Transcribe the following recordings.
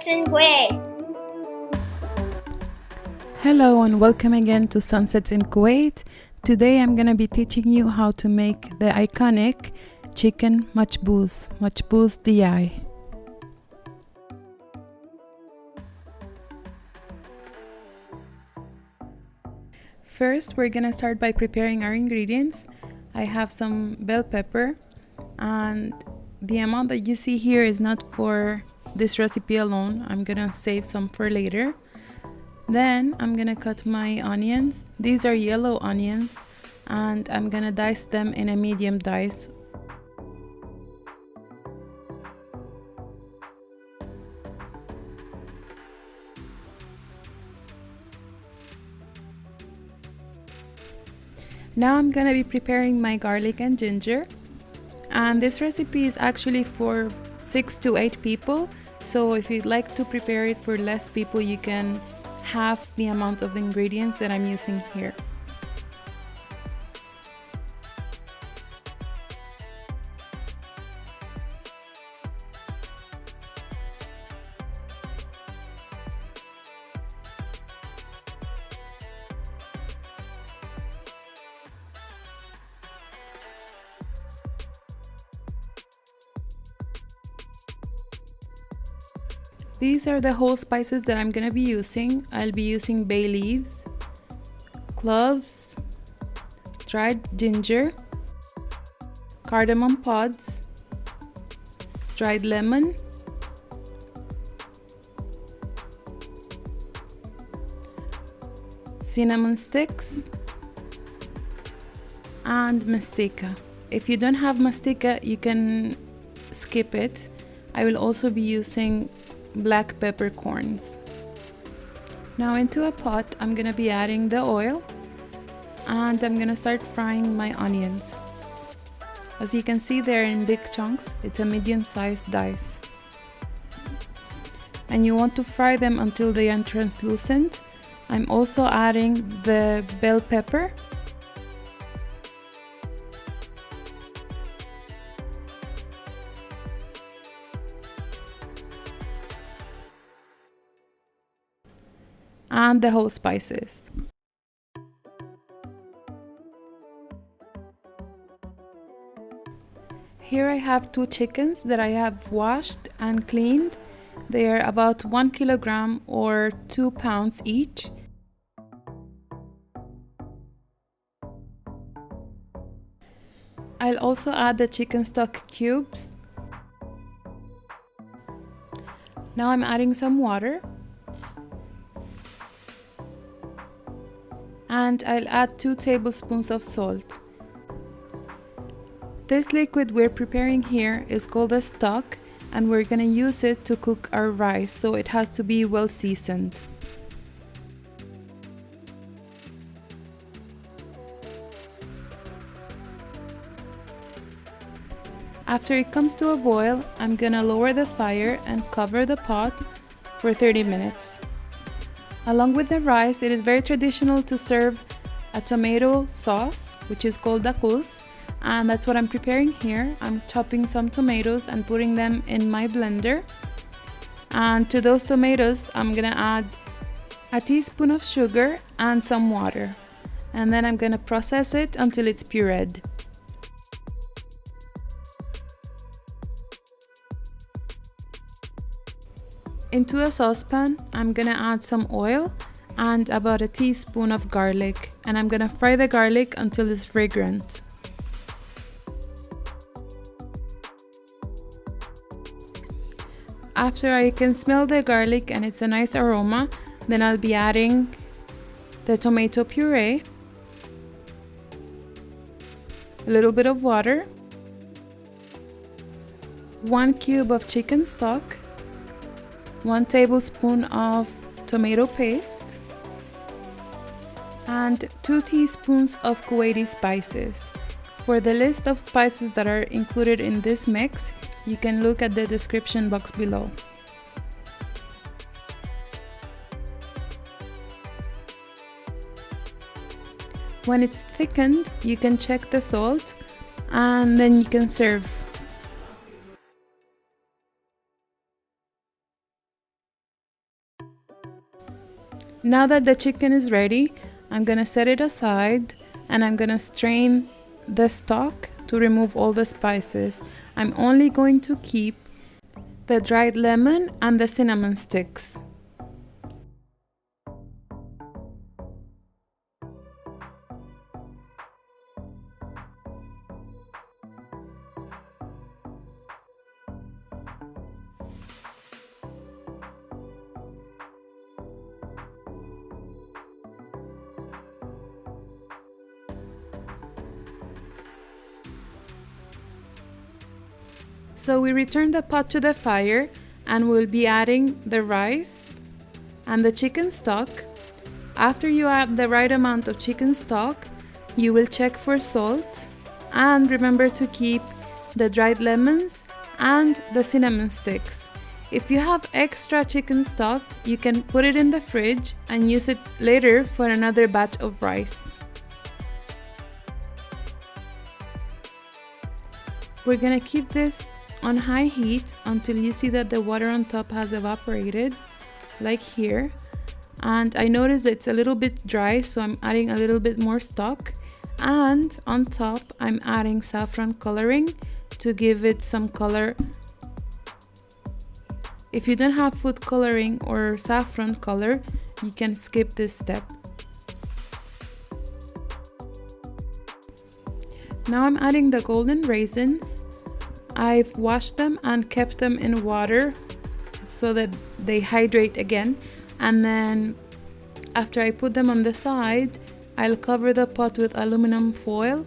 Sunsets in Kuwait. Hello and welcome again to Sunsets in Kuwait. Today I'm gonna be teaching you how to make the iconic chicken machboos, machboos DI. First, we're gonna start by preparing our ingredients. I have some bell pepper, and the amount that you see here is not for this recipe alone. I'm gonna save some for later. Then I'm gonna cut my onions. These are yellow onions, and I'm gonna dice them in a medium dice. Now I'm gonna be preparing my garlic and ginger, and this recipe is actually for 6 to 8 people, so if you'd like to prepare it for less people, you can half the amount of ingredients that I'm using here. These are the whole spices that I'm gonna be using. I'll be using bay leaves, cloves, dried ginger, cardamom pods, dried lemon, cinnamon sticks, and mastika. If you don't have mastika, you can skip it. I will also be using black peppercorns. Now into a pot, I'm gonna be adding the oil, and I'm gonna start frying my onions. As you can see, they're in big chunks. It's a medium-sized dice, and you want to fry them until they are translucent. I'm also adding the bell pepper, and the whole spices. Here I have 2 chickens that I have washed and cleaned. They are about 1 kilogram or 2 pounds each. I'll also add the chicken stock cubes. Now I'm adding some water. And I'll add 2 tablespoons of salt. This liquid we're preparing here is called a stock, and we're gonna use it to cook our rice, so it has to be well seasoned. After it comes to a boil, I'm gonna lower the fire and cover the pot for 30 minutes. Along with the rice, it is very traditional to serve a tomato sauce, which is called Daqoos, and that's what I'm preparing here. I'm chopping some tomatoes and putting them in my blender. And to those tomatoes, I'm gonna add a teaspoon of sugar and some water. And then I'm gonna process it until it's pureed. Into a saucepan, I'm gonna add some oil and about a teaspoon of garlic, and I'm gonna fry the garlic until it's fragrant. After I can smell the garlic and it's a nice aroma, then I'll be adding the tomato puree, a little bit of water, 1 cube of chicken stock, 1 tablespoon of tomato paste, and 2 teaspoons of Kuwaiti spices. For the list of spices that are included in this mix, you can look at the description box below. When it's thickened, you can check the salt, and then you can serve. Now that the chicken is ready, I'm gonna set it aside and I'm gonna strain the stock to remove all the spices. I'm only going to keep the dried lemon and the cinnamon sticks. So we return the pot to the fire and we'll be adding the rice and the chicken stock. After you add the right amount of chicken stock, you will check for salt and remember to keep the dried lemons and the cinnamon sticks. If you have extra chicken stock, you can put it in the fridge and use it later for another batch of rice. We're gonna keep this on high heat until you see that the water on top has evaporated, like here. And I noticed it's a little bit dry, so I'm adding a little bit more stock. And on top, I'm adding saffron coloring to give it some color. If you don't have food coloring or saffron color, you can skip this step. Now I'm adding the golden raisins. I've washed them and kept them in water so that they hydrate again, and then after I put them on the side, I'll cover the pot with aluminum foil,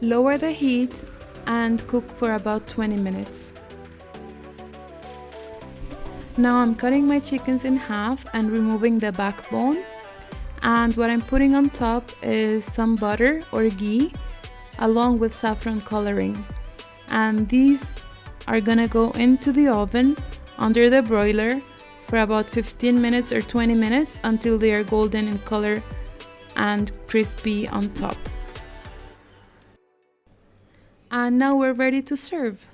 lower the heat and cook for about 20 minutes. Now I'm cutting my chickens in half and removing the backbone, and what I'm putting on top is some butter or ghee along with saffron coloring. And these are gonna go into the oven under the broiler for about 15 minutes or 20 minutes until they are golden in color and crispy on top. And now we're ready to serve.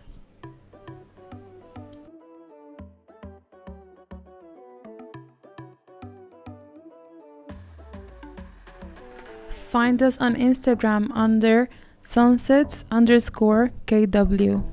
Find us on Instagram under sunsets_KW.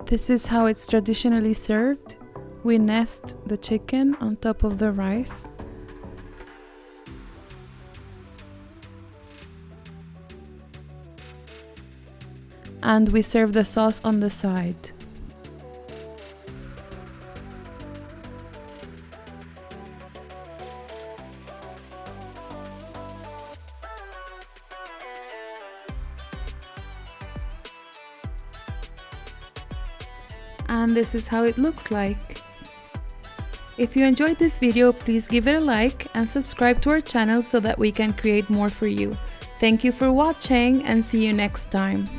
This is how it's traditionally served. We nest the chicken on top of the rice. And we serve the sauce on the side. And this is how it looks like. If you enjoyed this video, please give it a like and subscribe to our channel so that we can create more for you. Thank you for watching and see you next time.